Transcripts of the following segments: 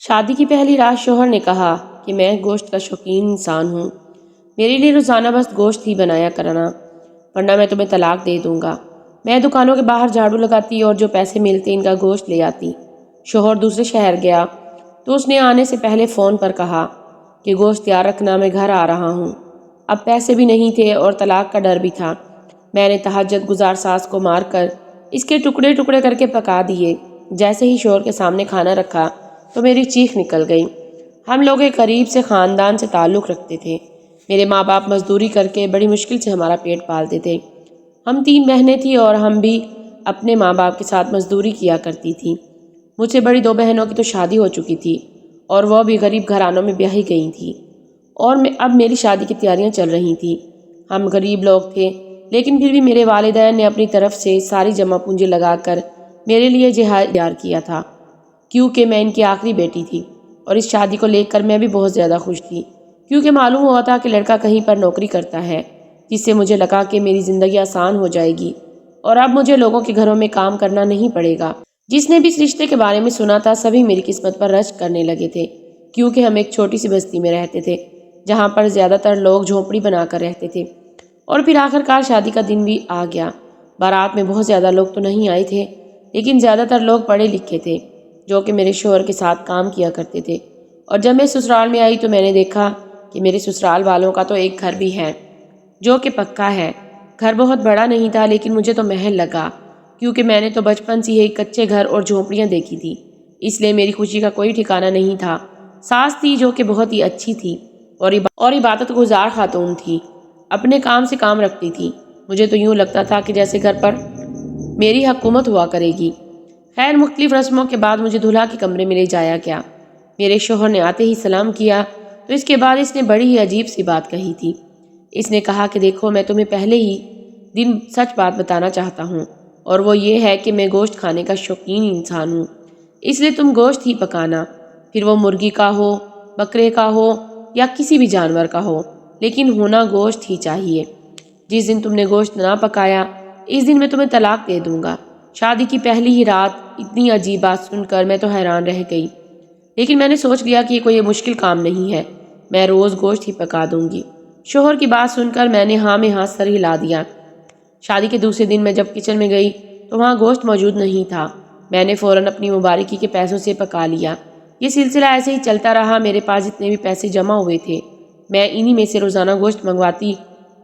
شادی کی پہلی رات شوہر نے کہا کہ میں گوشت کا شوقین انسان ہوں، میرے لیے روزانہ بس گوشت ہی بنایا کرنا، ورنہ میں تمہیں طلاق دے دوں گا۔ میں دکانوں کے باہر جھاڑو لگاتی اور جو پیسے ملتے ان کا گوشت لے آتی۔ شوہر دوسرے شہر گیا تو اس نے آنے سے پہلے فون پر کہا کہ گوشت تیار رکھنا، میں گھر آ رہا ہوں۔ اب پیسے بھی نہیں تھے اور طلاق کا ڈر بھی تھا۔ میں نے تہجد گزار ساس کو مار کر اس کے ٹکڑے ٹکڑے کر کے پکا دیے۔ جیسے ہی شوہر کے سامنے کھانا رکھا تو میری چیخ نکل گئی۔ ہم لوگ ایک قریب سے خاندان سے تعلق رکھتے تھے۔ میرے ماں باپ مزدوری کر کے بڑی مشکل سے ہمارا پیٹ پالتے تھے۔ ہم 3 بہنیں تھیں اور ہم بھی اپنے ماں باپ کے ساتھ مزدوری کیا کرتی تھی۔ مجھ سے بڑی 2 بہنوں کی تو شادی ہو چکی تھی اور وہ بھی غریب گھرانوں میں بیاہی گئی تھیں، اور اب میری شادی کی تیاریاں چل رہی تھیں۔ ہم غریب لوگ تھے، لیکن پھر بھی میرے والدین نے اپنی طرف سے ساری جمع پونجی لگا کر میرے لیے جہیز تیار کیا تھا، کیونکہ میں ان کی آخری بیٹی تھی۔ اور اس شادی کو لے کر میں بھی بہت زیادہ خوش تھی، کیونکہ معلوم ہوا تھا کہ لڑکا کہیں پر نوکری کرتا ہے، جس سے مجھے لگا کہ میری زندگی آسان ہو جائے گی اور اب مجھے لوگوں کے گھروں میں کام کرنا نہیں پڑے گا۔ جس نے بھی اس رشتے کے بارے میں سنا تھا، سبھی میری قسمت پر رشک کرنے لگے تھے، کیونکہ ہم ایک چھوٹی سی بستی میں رہتے تھے جہاں پر زیادہ تر لوگ جھونپڑی بنا کر رہتے تھے۔ اور پھر آخرکار شادی کا دن بھی آ گیا۔ بارات میں بہت زیادہ لوگ تو نہیں آئے تھے، لیکن زیادہ تر لوگ پڑھے لکھے تھے جو کہ میرے شوہر کے ساتھ کام کیا کرتے تھے۔ اور جب میں سسرال میں آئی تو میں نے دیکھا کہ میرے سسرال والوں کا تو ایک گھر بھی ہے جو کہ پکا ہے۔ گھر بہت بڑا نہیں تھا، لیکن مجھے تو محل لگا، کیونکہ میں نے تو بچپن سے ہی کچے گھر اور جھونپڑیاں دیکھی تھی، اس لیے میری خوشی کا کوئی ٹھکانہ نہیں تھا۔ ساس تھی جو کہ بہت ہی اچھی تھی اور عبادت گزار خاتون تھی، اپنے کام سے کام رکھتی تھی۔ مجھے تو یوں لگتا تھا کہ جیسے گھر پر میری حکومت ہوا کرے گی۔ خیر، مختلف رسموں کے بعد مجھے دلہا کے کمرے میں لے جایا گیا۔ میرے شوہر نے آتے ہی سلام کیا تو اس کے بعد اس نے بڑی ہی عجیب سی بات کہی تھی۔ اس نے کہا کہ دیکھو، میں تمہیں پہلے ہی دن سچ بات بتانا چاہتا ہوں، اور وہ یہ ہے کہ میں گوشت کھانے کا شوقین انسان ہوں، اس لیے تم گوشت ہی پکانا، پھر وہ مرغی کا ہو، بکرے کا ہو یا کسی بھی جانور کا ہو، لیکن ہونا گوشت ہی چاہیے۔ جس دن تم نے گوشت نہ پکایا، اس دن میں تمہیں طلاق دے دوں گا۔ شادی کی پہلی ہی رات اتنی عجیب بات سن کر میں تو حیران رہ گئی، لیکن میں نے سوچ لیا کہ یہ کوئی مشکل کام نہیں ہے، میں روز گوشت ہی پکا دوں گی۔ شوہر کی بات سن کر میں نے ہاں میں ہاں سر ہلا دیا۔ شادی کے دوسرے دن میں جب کچن میں گئی تو وہاں گوشت موجود نہیں تھا۔ میں نے فوراً اپنی مبارکی کے پیسوں سے پکا لیا۔ یہ سلسلہ ایسے ہی چلتا رہا۔ میرے پاس جتنے بھی پیسے جمع ہوئے تھے، میں انہی میں سے روزانہ گوشت منگواتی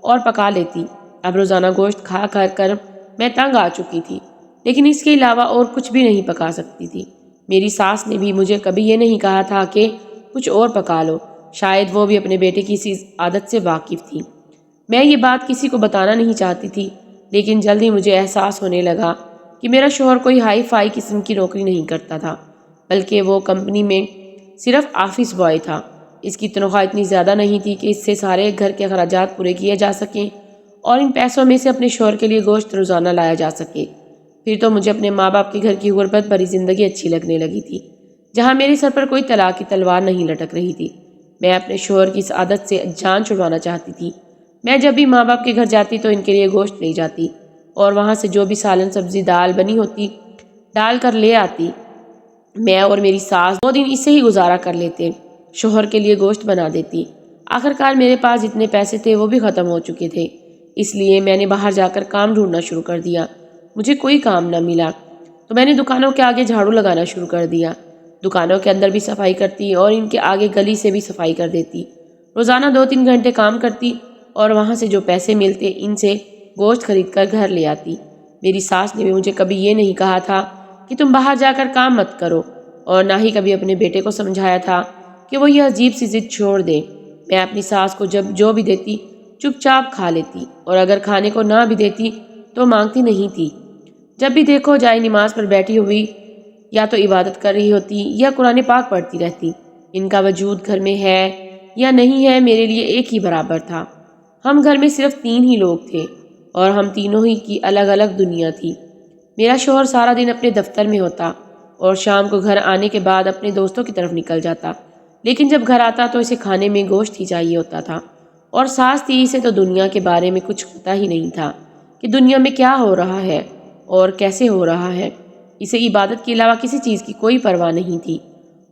اور پکا لیتی۔ اب روزانہ گوشت کھا کر میں تنگ آ چکی تھی، لیکن اس کے علاوہ اور کچھ بھی نہیں پکا سکتی تھی۔ میری ساس نے بھی مجھے کبھی یہ نہیں کہا تھا کہ کچھ اور پکا لو، شاید وہ بھی اپنے بیٹے کی اسی عادت سے واقف تھی۔ میں یہ بات کسی کو بتانا نہیں چاہتی تھی، لیکن جلدی مجھے احساس ہونے لگا کہ میرا شوہر کوئی ہائی فائی قسم کی نوکری نہیں کرتا تھا، بلکہ وہ کمپنی میں صرف آفس بوائے تھا۔ اس کی تنخواہ اتنی زیادہ نہیں تھی کہ اس سے سارے گھر کے اخراجات پورے کیے جا سکیں اور ان پیسوں میں سے اپنے شوہر کے لیے گوشت روزانہ لایا جا سکے۔ پھر تو مجھے اپنے ماں باپ کے گھر کی غربت بھری زندگی اچھی لگنے لگی تھی، جہاں میرے سر پر کوئی طلاق کی تلوار نہیں لٹک رہی تھی۔ میں اپنے شوہر کی اس عادت سے جان چھڑوانا چاہتی تھی۔ میں جب بھی ماں باپ کے گھر جاتی تو ان کے لیے گوشت لے جاتی اور وہاں سے جو بھی سالن سبزی دال بنی ہوتی ڈال کر لے آتی۔ میں اور میری ساس 2 دن اسے ہی گزارا کر لیتے، شوہر کے لیے گوشت بنا دیتی۔ آخرکار میرے پاس جتنے پیسے تھے وہ بھی ختم ہو چکے تھے، اس لیے میں نے باہر جا کر کام ڈھونڈنا شروع کر دیا۔ مجھے کوئی کام نہ ملا تو میں نے دکانوں کے آگے جھاڑو لگانا شروع کر دیا۔ دکانوں کے اندر بھی صفائی کرتی اور ان کے آگے گلی سے بھی صفائی کر دیتی۔ روزانہ 2-3 گھنٹے کام کرتی اور وہاں سے جو پیسے ملتے ان سے گوشت خرید کر گھر لے آتی۔ میری ساس نے بھی مجھے کبھی یہ نہیں کہا تھا کہ تم باہر جا کر کام مت کرو، اور نہ ہی کبھی اپنے بیٹے کو سمجھایا تھا کہ وہ یہ عجیب سی ضد چھوڑ دے۔ میں اپنی ساس کو جب جو بھی دیتی چپ چاپ کھا لیتی، اور اگر کھانے کو نہ بھی دیتی تو مانگتی نہیں تھی۔ جب بھی دیکھو جائے نماز پر بیٹھی ہوئی یا تو عبادت کر رہی ہوتی یا قرآن پاک پڑھتی رہتی۔ ان کا وجود گھر میں ہے یا نہیں ہے میرے لیے ایک ہی برابر تھا۔ ہم گھر میں صرف 3 ہی لوگ تھے اور ہم تینوں ہی کی الگ الگ دنیا تھی۔ میرا شوہر سارا دن اپنے دفتر میں ہوتا اور شام کو گھر آنے کے بعد اپنے دوستوں کی طرف نکل جاتا، لیکن جب گھر آتا تو اسے کھانے میں گوشت ہی چاہیے ہوتا تھا۔ اور ساس تھی، اسے تو دنیا کے بارے میں کچھ پتہ ہی نہیں تھا کہ دنیا میں کیا ہو رہا ہے اور کیسے ہو رہا ہے۔ اسے عبادت کے علاوہ کسی چیز کی کوئی پرواہ نہیں تھی،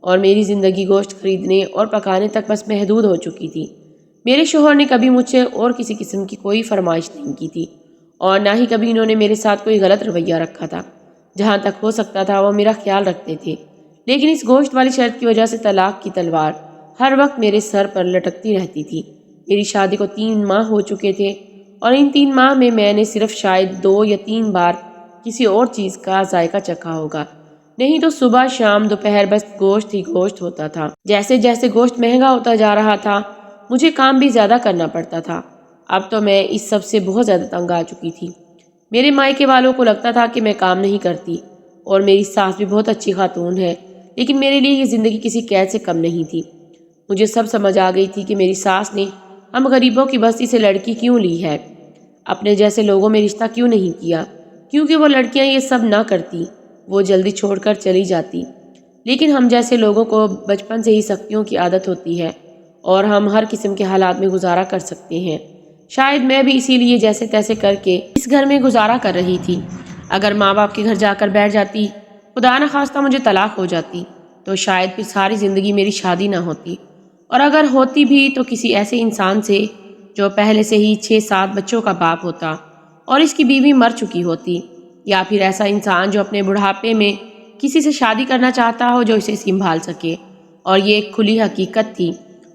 اور میری زندگی گوشت خریدنے اور پکانے تک بس محدود ہو چکی تھی۔ میرے شوہر نے کبھی مجھ سے اور کسی قسم کی کوئی فرمائش نہیں کی تھی، اور نہ ہی کبھی انہوں نے میرے ساتھ کوئی غلط رویہ رکھا تھا۔ جہاں تک ہو سکتا تھا وہ میرا خیال رکھتے تھے، لیکن اس گوشت والی شرط کی وجہ سے طلاق کی تلوار ہر وقت میرے سر پر لٹکتی رہتی تھی۔ میری شادی کو 3 ماہ ہو چکے تھے، اور ان 3 ماہ میں میں نے صرف شاید 2 یا 3 بار کسی اور چیز کا ذائقہ چکھا ہوگا، نہیں تو صبح شام دوپہر بس گوشت ہی گوشت ہوتا تھا۔ جیسے جیسے گوشت مہنگا ہوتا جا رہا تھا، مجھے کام بھی زیادہ کرنا پڑتا تھا۔ اب تو میں اس سب سے بہت زیادہ تنگ آ چکی تھی۔ میرے مائکے والوں کو لگتا تھا کہ میں کام نہیں کرتی، اور میری ساس بھی بہت اچھی خاتون ہے، لیکن میرے لیے یہ زندگی کسی قید سے کم نہیں تھی۔ مجھے سب سمجھ آ گئی تھی کہ میری ساس نے ہم غریبوں کی بستی سے لڑکی کیوں لی ہے، اپنے جیسے لوگوں میں رشتہ کیوں نہیں کیا، کیونکہ وہ لڑکیاں یہ سب نہ کرتی، وہ جلدی چھوڑ کر چلی جاتی۔ لیکن ہم جیسے لوگوں کو بچپن سے ہی سختیوں کی عادت ہوتی ہے، اور ہم ہر قسم کے حالات میں گزارا کر سکتے ہیں۔ شاید میں بھی اسی لیے جیسے تیسے کر کے اس گھر میں گزارا کر رہی تھی۔ اگر ماں باپ کے گھر جا کر بیٹھ جاتی، خدا نہ خواستہ مجھے طلاق ہو جاتی، تو شاید پھر ساری زندگی میری شادی نہ ہوتی، اور اگر ہوتی بھی تو کسی ایسے انسان سے جو پہلے سے ہی 6-7 بچوں کا باپ ہوتا اور اس کی بیوی مر چکی ہوتی، یا پھر ایسا انسان جو اپنے بڑھاپے میں کسی سے شادی کرنا چاہتا ہو جو اسے سنبھال سکے۔ اور یہ ایک کھلی حقیقت تھی،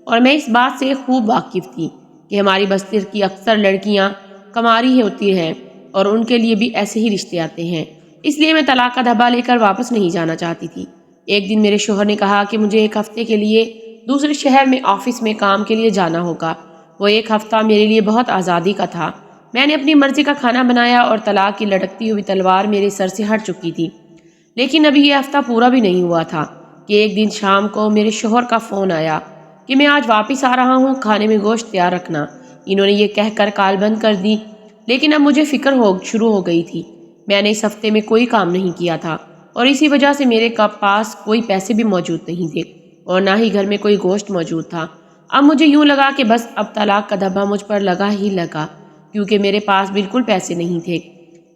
اور میں اس بات سے خوب واقف تھی کہ ہماری بستی کی اکثر لڑکیاں کماری ہوتی ہیں، اور ان کے لیے بھی ایسے ہی رشتے آتے ہیں۔ اس لیے میں طلاق کا دھبا لے کر واپس نہیں جانا چاہتی تھی۔ ایک دن میرے شوہر نے کہا کہ مجھے 1 ہفتے کے لیے دوسرے شہر میں آفس میں کام کے لیے جانا ہوگا۔ وہ 1 ہفتہ میرے لیے بہت آزادی کا تھا۔ میں نے اپنی مرضی کا کھانا بنایا، اور طلاق کی لٹکتی ہوئی تلوار میرے سر سے ہٹ چکی تھی۔ لیکن ابھی یہ ہفتہ پورا بھی نہیں ہوا تھا کہ ایک دن شام کو میرے شوہر کا فون آیا کہ میں آج واپس آ رہا ہوں، کھانے میں گوشت تیار رکھنا۔ انہوں نے یہ کہہ کر کال بند کر دی، لیکن اب مجھے فکر شروع ہو گئی تھی۔ میں نے اس ہفتے میں کوئی کام نہیں کیا تھا، اور اسی وجہ سے میرے پاس کوئی پیسے بھی موجود نہیں تھے، اور نہ ہی گھر میں کوئی گوشت موجود تھا۔ اب مجھے یوں لگا کہ بس اب طلاق کا دھبا مجھ پر لگا ہی لگا، کیونکہ میرے پاس بالکل پیسے نہیں تھے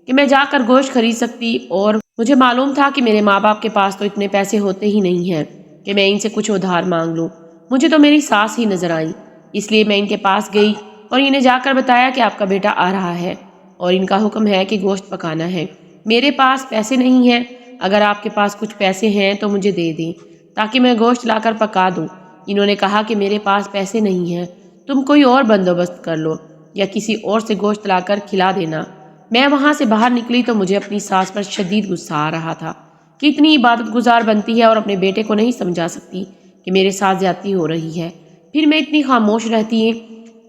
کہ میں جا کر گوشت خرید سکتی، اور مجھے معلوم تھا کہ میرے ماں باپ کے پاس تو اتنے پیسے ہوتے ہی نہیں ہیں کہ میں ان سے کچھ ادھار مانگ لوں۔ مجھے تو میری ساس ہی نظر آئی، اس لیے میں ان کے پاس گئی اور انہیں جا کر بتایا کہ آپ کا بیٹا آ رہا ہے، اور ان کا حکم ہے کہ گوشت پکانا ہے۔ میرے پاس پیسے نہیں ہیں، اگر آپ کے پاس کچھ پیسے ہیں تو مجھے دے دیں تاکہ میں گوشت لا کر پکا دوں۔ انہوں نے کہا کہ میرے پاس پیسے نہیں ہیں، تم کوئی اور بندوبست کر لو یا کسی اور سے گوشت لا کر کھلا دینا۔ میں وہاں سے باہر نکلی تو مجھے اپنی ساس پر شدید غصہ آ رہا تھا کہ اتنی عبادت گزار بنتی ہے اور اپنے بیٹے کو نہیں سمجھا سکتی کہ میرے ساتھ زیادتی ہو رہی ہے۔ پھر میں اتنی خاموش رہتی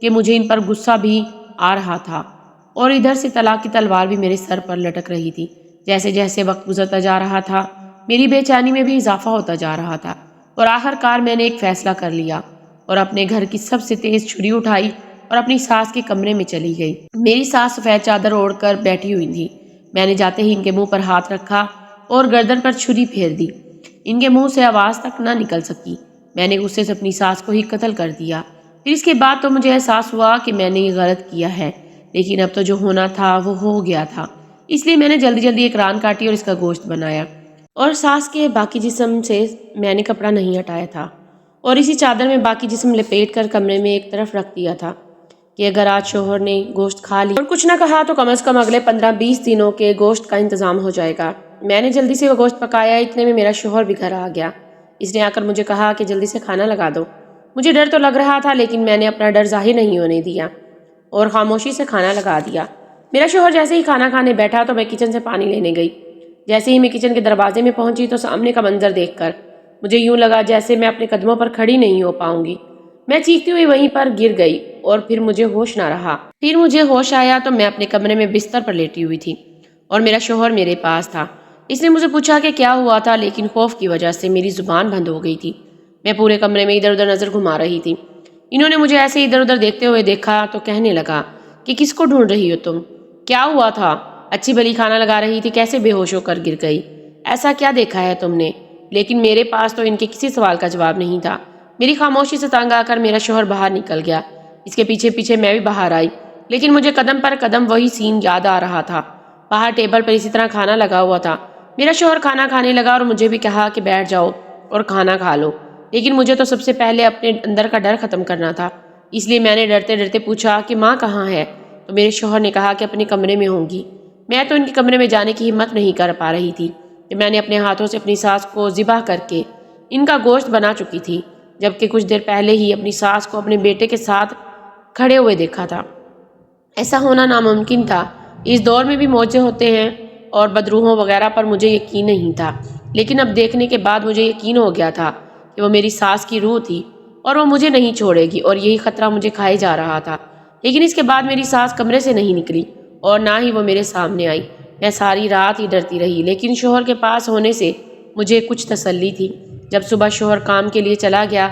کہ مجھے ان پر غصہ بھی آ رہا تھا، اور ادھر سے طلاق کی تلوار بھی میرے سر پر لٹک رہی تھی۔ جیسے جیسے وقت گزرتا جا رہا تھا، میری بے چینی میں بھی اضافہ ہوتا جا رہا تھا، اور آخر کار میں نے ایک فیصلہ کر لیا اور اپنے گھر کی سب سے تیز چھری اٹھائی اور اپنی ساس کے کمرے میں چلی گئی۔ میری ساس سفید چادر اوڑھ کر بیٹھی ہوئی تھی۔ میں نے جاتے ہی ان کے منہ پر ہاتھ رکھا اور گردن پر چھری پھیر دی۔ ان کے منہ سے آواز تک نہ نکل سکی۔ میں نے غصے سے اپنی ساس کو ہی قتل کر دیا۔ پھر اس کے بعد تو مجھے احساس ہوا کہ میں نے یہ غلط کیا ہے، لیکن اب تو جو ہونا تھا وہ ہو گیا تھا۔ اس لیے میں نے جلدی جلدی ایک ران کاٹی اور اس کا گوشت بنایا، اور ساس کے باقی جسم سے میں نے کپڑا نہیں ہٹایا تھا، اور اسی چادر میں باقی جسم لپیٹ کر کمرے میں ایک طرف رکھ دیا تھا کہ اگر آج شوہر نے گوشت کھا لی اور کچھ نہ کہا تو کم از کم اگلے 15-20 دنوں کے گوشت کا انتظام ہو جائے گا۔ میں نے جلدی سے وہ گوشت پکایا، اتنے میں میرا شوہر بھی گھر آ گیا۔ اس نے آ کر مجھے کہا کہ جلدی سے کھانا لگا دو۔ مجھے ڈر تو لگ رہا تھا، لیکن میں نے اپنا ڈر ظاہر نہیں ہونے دیا اور خاموشی سے کھانا لگا دیا۔ میرا شوہر جیسے ہی کھانا کھانے بیٹھا تو میں کچن سے پانی لینے گئی۔ جیسے ہی میں کچن کے دروازے میں پہنچی تو سامنے کا منظر دیکھ کر مجھے یوں لگا جیسے میں اپنے قدموں پر کھڑی نہیں ہو پاؤں گی۔ میں چیختی ہوئی وہیں پر گر گئی اور پھر مجھے ہوش نہ رہا۔ پھر مجھے ہوش آیا تو میں اپنے کمرے میں بستر پر لیٹی ہوئی تھی اور میرا شوہر میرے پاس تھا۔ اس نے مجھے پوچھا کہ کیا ہوا تھا، لیکن خوف کی وجہ سے میری زبان بند ہو گئی تھی۔ میں پورے کمرے میں ادھر ادھر نظر گھما رہی تھی۔ انہوں نے مجھے ایسے ادھر ادھر دیکھتے ہوئے دیکھا تو کہنے لگا کہ کس کو ڈھونڈ رہی ہو تم؟ کیا ہوا تھا؟ اچھی بھلی کھانا لگا رہی تھی، کیسے بے ہوش ہو کر گر گئی؟ ایسا کیا دیکھا ہے تم نے؟ لیکن میرے پاس تو ان کے کسی سوال کا جواب نہیں تھا۔ میری خاموشی سے تنگ آ کر میرا شوہر باہر نکل گیا۔ اس کے پیچھے پیچھے میں بھی باہر آئی، لیکن مجھے قدم پر قدم وہی سین یاد آ رہا تھا۔ باہر ٹیبل پر اسی طرح کھانا لگا ہوا تھا۔ میرا شوہر کھانا کھانے لگا اور مجھے بھی کہا کہ بیٹھ جاؤ اور کھانا کھا لو، لیکن مجھے تو سب سے پہلے اپنے اندر کا ڈر ختم کرنا تھا، اس لیے میں نے ڈرتے ڈرتے پوچھا کہ ماں کہاں ہے؟ تو میرے شوہر نے کہا کہ اپنے کمرے میں ہوں گی۔ میں تو ان کے کمرے میں جانے کی ہمت نہیں کر پا رہی تھی کہ میں نے اپنے ہاتھوں سے اپنی ساس کو ذبح کر کے ان کا گوشت بنا چکی تھی، جبکہ کچھ دیر پہلے ہی اپنی ساس کو اپنے بیٹے کے ساتھ کھڑے ہوئے دیکھا تھا۔ ایسا ہونا ناممکن تھا، اس دور میں بھی موجے ہوتے ہیں اور بدروحوں وغیرہ پر مجھے یقین نہیں تھا، لیکن اب دیکھنے کے بعد مجھے یقین ہو گیا تھا کہ وہ میری ساس کی روح تھی اور وہ مجھے نہیں چھوڑے گی، اور یہی خطرہ مجھے کھائے جا رہا تھا۔ لیکن اس کے بعد میری ساس کمرے سے نہیں نکلی اور نہ ہی وہ میرے سامنے آئی۔ میں ساری رات ہی ڈرتی رہی، لیکن شوہر کے پاس ہونے سے مجھے کچھ تسلی تھی۔ جب صبح شوہر کام کے لیے چلا گیا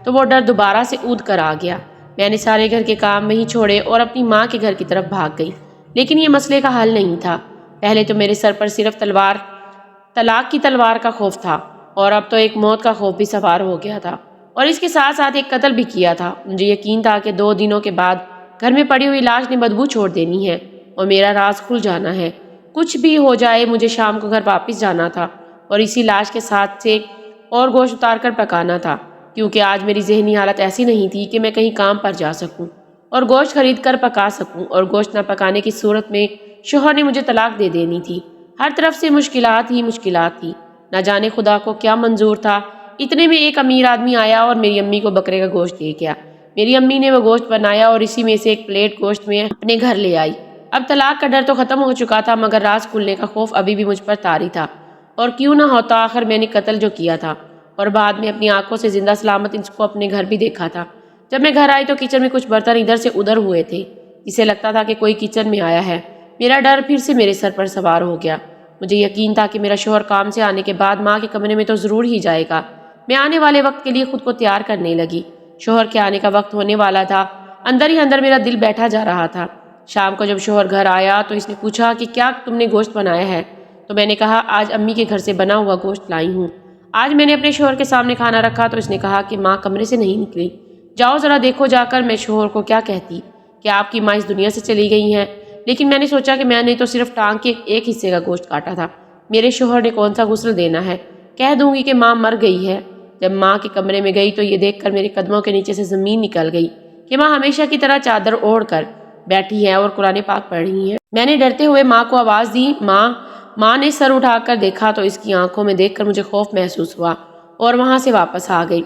تو وہ ڈر دوبارہ سے اود کر آ گیا۔ میں نے سارے گھر کے کام وہیں چھوڑے اور اپنی ماں کے گھر کی طرف بھاگ گئی، لیکن یہ مسئلے کا حل نہیں تھا۔ پہلے تو میرے سر پر صرف طلاق کی تلوار کا خوف تھا، اور اب تو ایک موت کا خوف بھی سوار ہو گیا تھا، اور اس کے ساتھ ساتھ ایک قتل بھی کیا تھا۔ مجھے یقین تھا کہ 2 دنوں کے بعد گھر میں پڑی ہوئی لاش نے بدبو چھوڑ دینی ہے اور میرا راز کھل جانا ہے۔ کچھ بھی ہو جائے مجھے شام کو گھر واپس جانا تھا اور اسی لاش کے ساتھ سے اور گوشت اتار کر پکانا تھا، کیونکہ آج میری ذہنی حالت ایسی نہیں تھی کہ میں کہیں کام پر جا سکوں اور گوشت خرید کر پکا سکوں، اور گوشت نہ پکانے کی صورت میں شوہر نے مجھے طلاق دے دینی تھی۔ ہر طرف سے مشکلات ہی مشکلات تھی، نہ جانے خدا کو کیا منظور تھا۔ اتنے میں ایک امیر آدمی آیا اور میری امی کو بکرے کا گوشت دے گیا۔ میری امی نے وہ گوشت بنایا اور اسی میں سے ایک پلیٹ گوشت میں اپنے گھر لے آئی۔ اب طلاق کا ڈر تو ختم ہو چکا تھا، مگر راز کھلنے کا خوف ابھی بھی مجھ پر طاری تھا، اور کیوں نہ ہوتا، آخر میں نے قتل جو کیا تھا اور بعد میں اپنی آنکھوں سے زندہ سلامت اس کو اپنے گھر بھی دیکھا تھا۔ جب میں گھر آئی تو کچن میں کچھ برتن ادھر سے ادھر ہوئے تھے، جسے لگتا تھا کہ کوئی کچن میں آیا ہے۔ میرا ڈر پھر سے میرے سر پر سوار ہو گیا۔ مجھے یقین تھا کہ میرا شوہر کام سے آنے کے بعد ماں کے کمرے میں تو ضرور ہی جائے گا۔ میں آنے والے وقت کے لیے خود کو تیار کرنے لگی۔ شوہر کے آنے کا وقت ہونے والا تھا، اندر ہی اندر میرا دل بیٹھا جا رہا تھا۔ شام کو جب شوہر گھر آیا تو اس نے پوچھا کہ کیا تم نے گوشت بنایا ہے؟ تو میں نے کہا آج امی کے گھر سے بنا ہوا گوشت لائی ہوں۔ آج میں نے اپنے شوہر کے سامنے کھانا رکھا تو اس نے کہا کہ ماں کمرے سے نہیں نکلی، جاؤ ذرا دیکھو جا کر۔ میں شوہر کو کیا کہتی کہ آپ کی ماں اس دنیا سے چلی گئی ہیں، لیکن میں نے سوچا کہ میں نے تو صرف ٹانگ کے ایک حصے کا گوشت کاٹا تھا، میرے شوہر نے کون سا غسل دینا ہے، کہہ دوں گی کہ ماں مر گئی ہے۔ جب ماں کے کمرے میں گئی تو یہ دیکھ کر میرے قدموں کے نیچے سے زمین نکل گئی کہ ماں ہمیشہ کی طرح چادر اوڑھ کر بیٹھی ہے اور قرآن پاک پڑھ رہی ہیں۔ میں نے ڈرتے ہوئے ماں کو آواز دی، ماں۔ ماں نے سر اٹھا کر دیکھا تو اس کی آنکھوں میں دیکھ کر مجھے خوف محسوس ہوا اور وہاں سے واپس آ گئی۔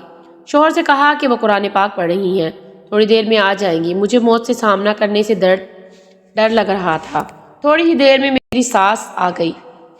شوہر سے کہا کہ وہ قرآن پاک پڑھ رہی ہیں، تھوڑی دیر میں آ جائیں گی۔ مجھے موت سے سامنا کرنے سے ڈر لگ رہا تھا۔ تھوڑی ہی دیر میں میری ساس آ گئی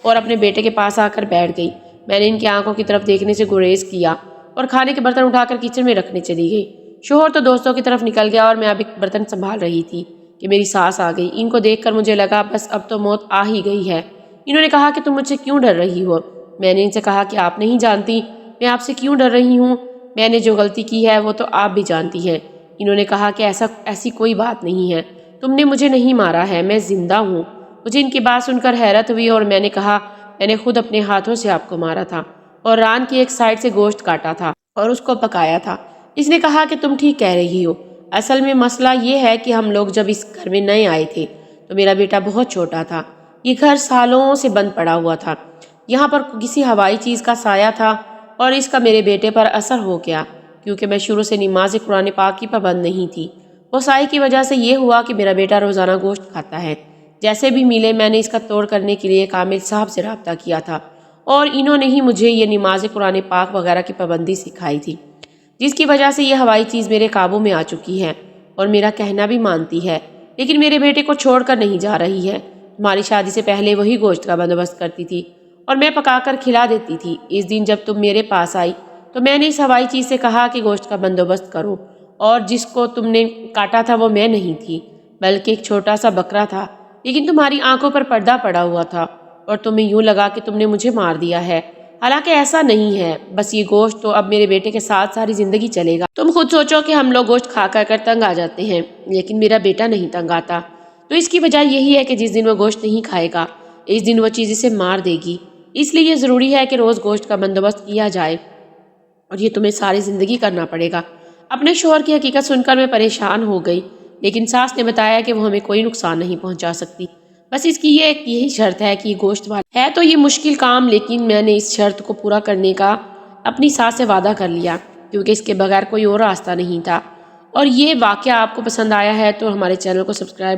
اور اپنے بیٹے کے پاس آ کر بیٹھ گئی۔ میں نے ان کی آنکھوں کی طرف دیکھنے سے گریز کیا اور کھانے کے برتن اٹھا کر کچن میں رکھنے چلی گئی۔ شوہر تو دوستوں کی طرف نکل گیا اور میں اب ایک برتن سنبھال رہی تھی کہ میری ساس آ گئی۔ ان کو دیکھ کر مجھے لگا بس اب تو موت آ ہی گئی ہے۔ انہوں نے کہا کہ تم مجھ سے کیوں ڈر رہی ہو؟ میں نے ان سے کہا کہ آپ نہیں جانتی میں آپ سے کیوں ڈر رہی ہوں، میں نے جو غلطی کی ہے وہ تو آپ بھی جانتی ہیں۔ انہوں نے کہا کہ ایسی کوئی بات نہیں ہے، تم نے مجھے نہیں مارا ہے، میں زندہ ہوں۔ مجھے ان کی بات سن کر حیرت ہوئی اور میں نے کہا میں نے خود اپنے ہاتھوں سے آپ کو مارا تھا اور ران کی ایک سائڈ سے گوشت کاٹا تھا اور اس کو پکایا تھا۔ اس نے کہا کہ تم ٹھیک کہہ رہی ہو، اصل میں مسئلہ یہ ہے کہ ہم لوگ جب اس گھر میں نئے آئے تھے تو میرا بیٹا بہت چھوٹا تھا، یہ گھر سالوں سے بند پڑا ہوا تھا، یہاں پر کسی ہوائی چیز کا سایہ تھا اور اس کا میرے بیٹے پر اثر ہو گیا، کیونکہ میں شروع سے نماز قرآن پاک کی پابند نہیں تھی۔ وہ سائے کی وجہ سے یہ ہوا کہ میرا بیٹا روزانہ گوشت کھاتا ہے۔ جیسے بھی ملے میں نے اس کا توڑ کرنے کے لیے کامل صاحب سے رابطہ کیا تھا اور انہوں نے ہی مجھے یہ نماز قرآن پاک وغیرہ کی پابندی سکھائی تھی، جس کی وجہ سے یہ ہوائی چیز میرے قابو میں آ چکی ہے اور میرا کہنا بھی مانتی ہے، لیکن میرے بیٹے کو چھوڑ کر نہیں جا رہی ہے۔ تمہاری شادی سے پہلے وہی گوشت کا بندوبست کرتی تھی اور میں پکا کر کھلا دیتی تھی۔ اس دن جب تم میرے پاس آئی تو میں نے اس ہوائی چیز سے کہا کہ گوشت کا بندوبست کرو، اور جس کو تم نے کاٹا تھا وہ میں نہیں تھی بلکہ ایک چھوٹا سا بکرا تھا، لیکن تمہاری آنکھوں پر پردہ پڑا ہوا تھا اور تمہیں یوں لگا کہ تم نے مجھے مار دیا ہے، حالانکہ ایسا نہیں ہے، بس یہ گوشت تو اب میرے بیٹے کے ساتھ ساری زندگی چلے گا۔ تم خود سوچو کہ ہم لوگ گوشت کھا کر تنگ آ جاتے ہیں، لیکن میرا بیٹا نہیں تنگ آتا، تو اس کی وجہ یہی ہے کہ جس دن وہ گوشت نہیں کھائے گا اس دن وہ چیز اسے مار دے گی، اس لیے یہ ضروری ہے کہ روز گوشت کا بندوبست کیا جائے اور یہ تمہیں ساری زندگی کرنا پڑے گا۔ اپنے شوہر کی حقیقت سن کر میں پریشان ہو گئی، لیکن ساس نے بتایا کہ وہ ہمیں کوئی نقصان نہیں پہنچا سکتی، بس اس کی یہی شرط ہے کہ یہ گوشت والا ہے تو یہ مشکل کام، لیکن میں نے اس شرط کو پورا کرنے کا اپنی ساس سے وعدہ کر لیا کیونکہ اس کے بغیر کوئی اور راستہ نہیں تھا۔ اور یہ واقعہ آپ کو پسند آیا ہے تو ہمارے چینل کو سبسکرائب